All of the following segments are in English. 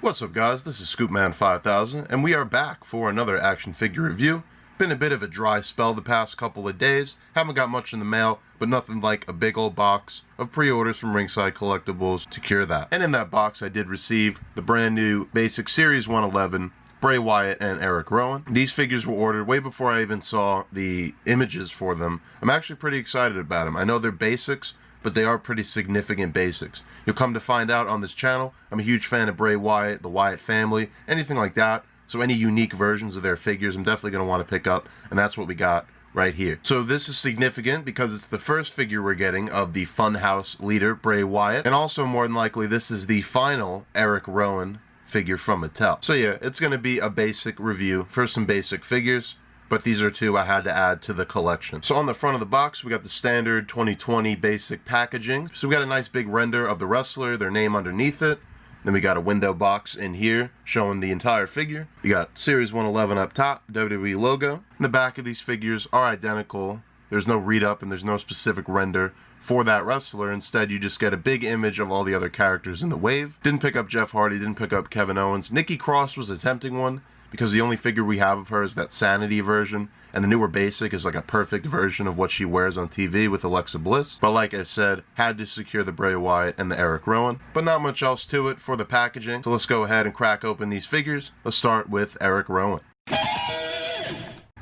What's up guys, this is Scoopman5000 and we are back for another action figure review. Been a bit of a dry spell the past couple of days, haven't got much in the mail, but nothing like a big old box of pre-orders from Ringside Collectibles to cure that. And in that box I did receive the brand new Basic Series 111 Bray Wyatt and Erick Rowan. These figures were ordered way before I even saw the images for them. I'm actually pretty excited about them. I know they're basics, but they are pretty significant basics. You'll come to find out on this channel, I'm a huge fan of Bray Wyatt, the Wyatt family, anything like that. So any unique versions of their figures, I'm definitely going to want to pick up, and that's what we got right here. So this is significant because it's the first figure we're getting of the Funhouse leader, Bray Wyatt, and also more than likely this is the final Erick Rowan figure from Mattel. So yeah, it's going to be a basic review for some basic figures, but these are two I had to add to the collection. So on the front of the box, we got the standard 2020 basic packaging. So we got a nice big render of the wrestler, their name underneath it. Then we got a window box in here showing the entire figure. You got Series 111 up top, WWE logo. And the back of these figures are identical. There's no read-up and there's no specific render for that wrestler. Instead, you just get a big image of all the other characters in the wave. Didn't pick up Jeff Hardy, didn't pick up Kevin Owens. Nikki Cross was attempting one, because the only figure we have of her is that Sanity version, and the newer basic is like a perfect version of what she wears on TV with Alexa Bliss. But like I said, had to secure the Bray Wyatt and the Erick Rowan. But not much else to it for the packaging, so let's go ahead and crack open these figures. Let's start with Erick Rowan.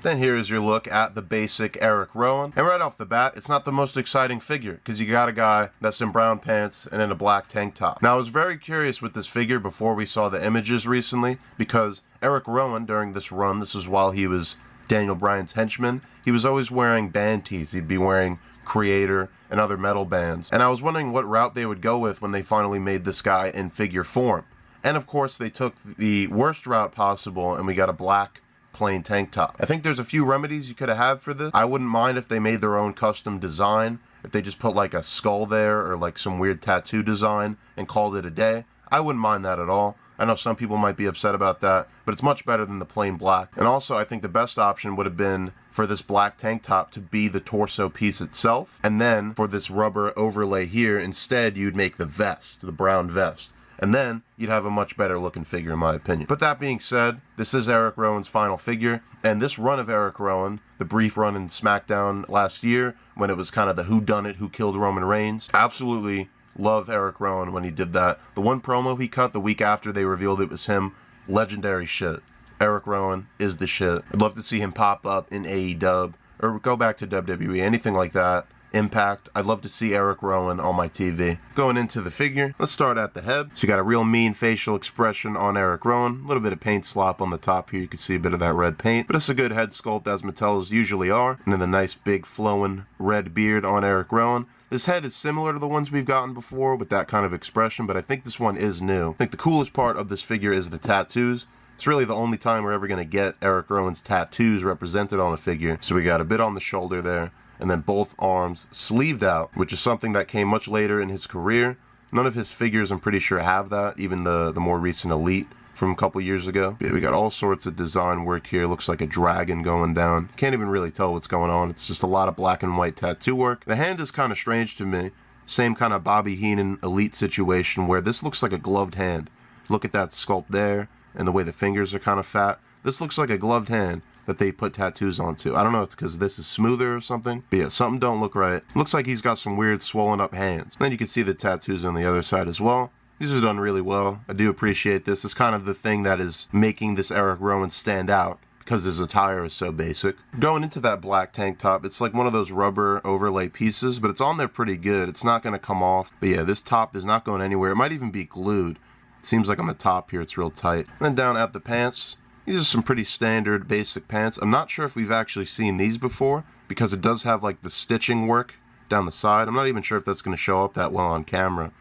Then here is your look at the basic Erick Rowan. And right off the bat, it's not the most exciting figure, because you got a guy that's in brown pants and in a black tank top. Now I was very curious with this figure before we saw the images recently, because Erick Rowan, during this run, this was while he was Daniel Bryan's henchman, he was always wearing band tees. He'd be wearing Creator and other metal bands. And I was wondering what route they would go with when they finally made this guy in figure form. And of course, they took the worst route possible, and we got a black plain tank top. I think there's a few remedies you could have had for this. I wouldn't mind if they made their own custom design, if they just put like a skull there or like some weird tattoo design and called it a day. I wouldn't mind that at all. I know some people might be upset about that, but it's much better than the plain black. And also, I think the best option would have been for this black tank top to be the torso piece itself, and then for this rubber overlay here, instead you'd make the vest, the brown vest. And then you'd have a much better looking figure in my opinion. But that being said, this is Erick Rowan's final figure, and this run of Erick Rowan, the brief run in SmackDown last year, when it was kind of the whodunit, who killed Roman Reigns, absolutely love Erick Rowan when he did that. The one promo he cut the week after they revealed it was him, legendary shit. Erick Rowan is the shit. I'd love to see him pop up in AEW, or go back to WWE, anything like that. Impact. I'd love to see Erick Rowan on my TV. Going into the figure, let's start at the head. So you got a real mean facial expression on Erick Rowan. A little bit of paint slop on the top here. You can see a bit of that red paint. But it's a good head sculpt, as Mattel's usually are. And then the nice big flowing red beard on Erick Rowan. This head is similar to the ones we've gotten before with that kind of expression, but I think this one is new. I think the coolest part of this figure is the tattoos. It's really the only time we're ever going to get Erick Rowan's tattoos represented on a figure. So we got a bit on the shoulder there, and then both arms sleeved out, which is something that came much later in his career. None of his figures, I'm pretty sure, have that, even the more recent Elite from a couple years ago. Yeah, we got all sorts of design work here. Looks like a dragon going down. Can't even really tell what's going on. It's just a lot of black and white tattoo work. The hand is kind of strange to me. Same kind of Bobby Heenan Elite situation where this looks like a gloved hand. Look at that sculpt there and the way the fingers are kind of fat. This looks like a gloved hand that they put tattoos onto. I don't know if it's because this is smoother or something, but yeah, something don't look right. Looks like he's got some weird swollen up hands. Then you can see the tattoos on the other side as well. These are done really well. I do appreciate this. It's kind of the thing that is making this Erick Rowan stand out, because his attire is so basic. Going into that black tank top, it's like one of those rubber overlay pieces, but it's on there pretty good. It's not going to come off. But yeah, this top is not going anywhere. It might even be glued. It seems like on the top here it's real tight. Then down at the pants, these are some pretty standard basic pants. I'm not sure if we've actually seen these before, because it does have like the stitching work down the side. I'm not even sure if that's going to show up that well on camera.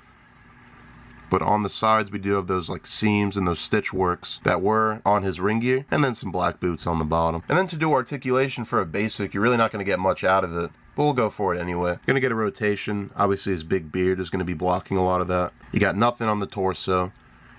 But on the sides, we do have those like seams and those stitch works that were on his ring gear, and then some black boots on the bottom. And then to do articulation for a basic, you're really not going to get much out of it, but we'll go for it anyway. You're going to get a rotation. Obviously, his big beard is going to be blocking a lot of that. You got nothing on the torso.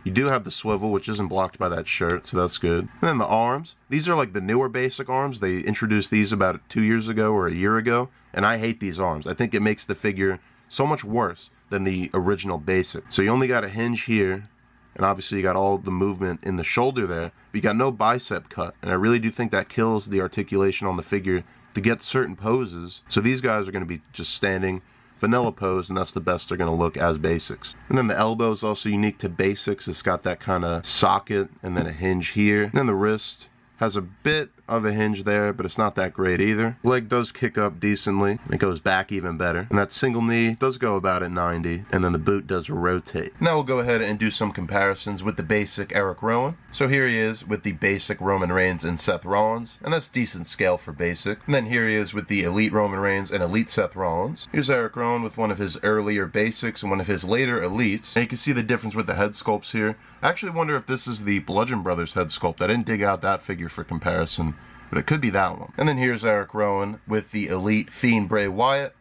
You do have the swivel, which isn't blocked by that shirt, so that's good. And then the arms. These are like the newer basic arms. They introduced these about 2 years ago or a year ago, and I hate these arms. I think it makes the figure so much worse than the original basic. So you only got a hinge here, And obviously you got all the movement in the shoulder there, but you got no bicep cut. And I really do think that kills the articulation on the figure to get certain poses. So these guys are going to be just standing vanilla pose, and that's the best they're going to look as basics. And then the elbow is also unique to basics. It's got that kind of socket and then a hinge here. And then the wrist has a bit of a hinge there, but it's not that great either. Leg does kick up decently, and it goes back even better. And that single knee does go about at 90, and then the boot does rotate. Now we'll go ahead and do some comparisons with the basic Erick Rowan. So here he is with the basic Roman Reigns and Seth Rollins, and that's decent scale for basic. And then here he is with the elite Roman Reigns and elite Seth Rollins. Here's Erick Rowan with one of his earlier basics and one of his later elites. And you can see the difference with the head sculpts here. I actually wonder if this is the Bludgeon Brothers head sculpt. I didn't dig out that figure for comparison, but it could be that one. And then here's Erick Rowan with the elite Fiend Bray Wyatt.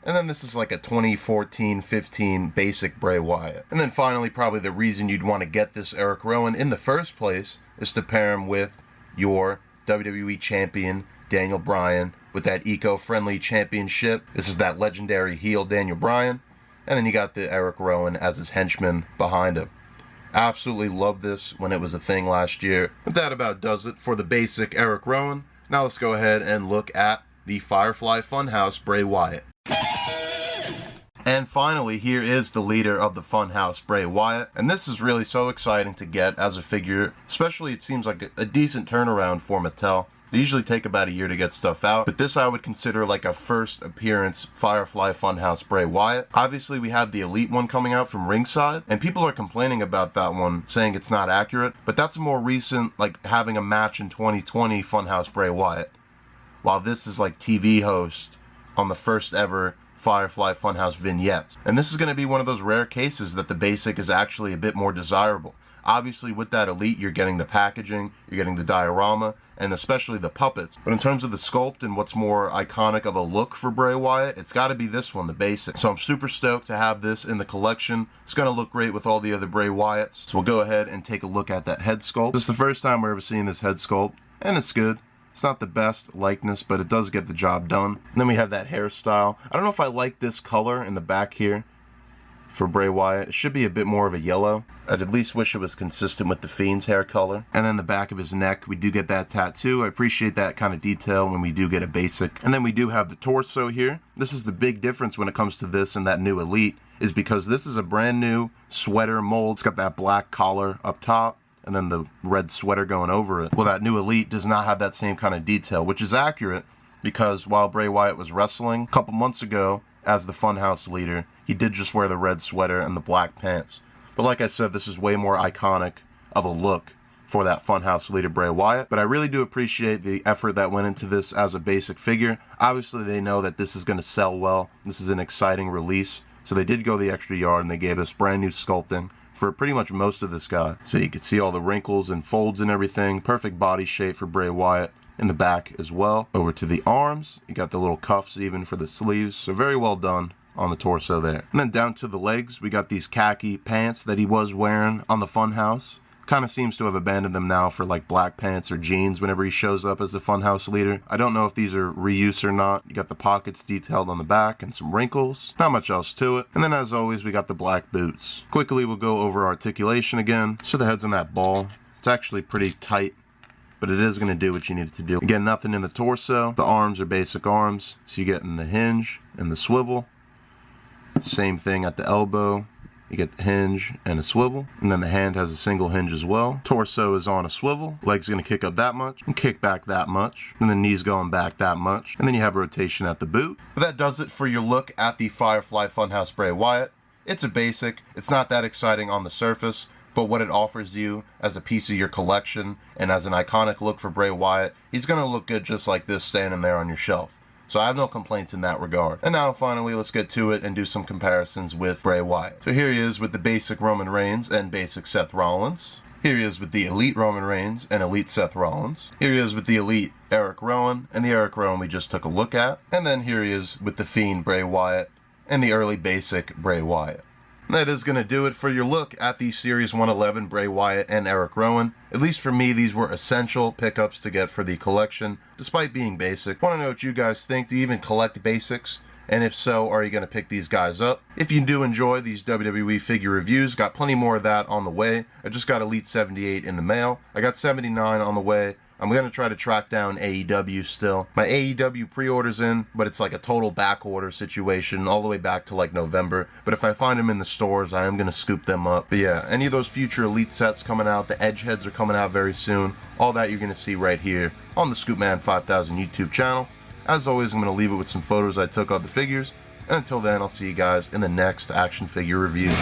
And then this is like a 2014-15 basic Bray Wyatt. And then finally, probably the reason you'd want to get this Erick Rowan in the first place is to pair him with your WWE champion, Daniel Bryan, with that eco-friendly championship. This is that legendary heel, Daniel Bryan. And then you got the Erick Rowan as his henchman behind him. Absolutely loved this when it was a thing last year. But that about does it for the basic Erick Rowan. Now let's go ahead and look at the Firefly Funhouse Bray Wyatt. And finally, here is the leader of the Funhouse Bray Wyatt. And this is really so exciting to get as a figure. Especially it seems like a decent turnaround for Mattel. They usually take about a year to get stuff out, but this I would consider like a first appearance Firefly Funhouse Bray Wyatt. Obviously we have the elite one coming out from Ringside, and people are complaining about that one, saying it's not accurate, but that's a more recent, like having a match in 2020 Funhouse Bray Wyatt, while this is like TV host on the first ever Firefly Funhouse vignettes. And this is going to be one of those rare cases that the basic is actually a bit more desirable. Obviously with that elite you're getting the packaging, you're getting the diorama, and especially the puppets. But in terms of the sculpt and what's more iconic of a look for Bray Wyatt, it's got to be this one, the basic. So I'm super stoked to have this in the collection. It's going to look great with all the other Bray Wyatts. So we'll go ahead and take a look at that head sculpt. This is the first time we're ever seeing this head sculpt, and it's good. It's not the best likeness, but it does get the job done. And then we have that hairstyle. I don't know if I like this color in the back here for Bray Wyatt. It should be a bit more of a yellow. I'd at least wish it was consistent with the Fiend's hair color. And then the back of his neck, we do get that tattoo. I appreciate that kind of detail when we do get a basic. And then we do have the torso here. This is the big difference when it comes to this and that new elite, is because this is a brand new sweater mold. It's got that black collar up top and then the red sweater going over it. Well, that new elite does not have that same kind of detail, which is accurate because while Bray Wyatt was wrestling a couple months ago as the Funhouse leader, he did just wear the red sweater and the black pants. But like I said, this is way more iconic of a look for that Funhouse leader Bray Wyatt. But I really do appreciate the effort that went into this as a basic figure. Obviously they know that this is going to sell well. This is an exciting release. So they did go the extra yard and they gave us brand new sculpting for pretty much most of this guy. So you can see all the wrinkles and folds and everything. Perfect body shape for Bray Wyatt in the back as well. Over to the arms, you got the little cuffs even for the sleeves. So very well done on the torso there. And then down to the legs, we got these khaki pants that he was wearing on the Funhouse. Kind of seems to have abandoned them now for like black pants or jeans whenever he shows up as the Funhouse leader. I don't know if these are reuse or not. You got the pockets detailed on the back and some wrinkles. Not much else to it. And then as always, we got the black boots. Quickly, we'll go over articulation again. So the head's in that ball. It's actually pretty tight, but it is going to do what you need it to do. Again, nothing in the torso. The arms are basic arms. So you get in the hinge and the swivel. Same thing at the elbow. You get the hinge and a swivel, and then the hand has a single hinge as well. Torso is on a swivel, leg's gonna kick up that much, and kick back that much, and the knee's going back that much, and then you have rotation at the boot. But that does it for your look at the Firefly Funhouse Bray Wyatt. It's a basic, it's not that exciting on the surface, but what it offers you as a piece of your collection, and as an iconic look for Bray Wyatt, he's gonna look good just like this standing there on your shelf. So I have no complaints in that regard. And now finally, let's get to it and do some comparisons with Bray Wyatt. So here he is with the basic Roman Reigns and basic Seth Rollins. Here he is with the elite Roman Reigns and elite Seth Rollins. Here he is with the elite Erick Rowan and the Erick Rowan we just took a look at. And then here he is with the Fiend Bray Wyatt and the early basic Bray Wyatt. That is going to do it for your look at the Series 111 Bray Wyatt and Erick Rowan. At least for me, these were essential pickups to get for the collection, despite being basic. Want to know what you guys think. Do you even collect basics? And if so, are you going to pick these guys up? If you do enjoy these WWE figure reviews, got plenty more of that on the way. I just got Elite 78 in the mail. I got 79 on the way. I'm going to try to track down AEW still. My AEW pre-order's in, but it's like a total back order situation all the way back to like November. But if I find them in the stores, I am going to scoop them up. But yeah, any of those future Elite sets coming out, the Edge heads are coming out very soon. All that you're going to see right here on the Scoopman 5000 YouTube channel. As always, I'm going to leave it with some photos I took of the figures. And until then, I'll see you guys in the next action figure review.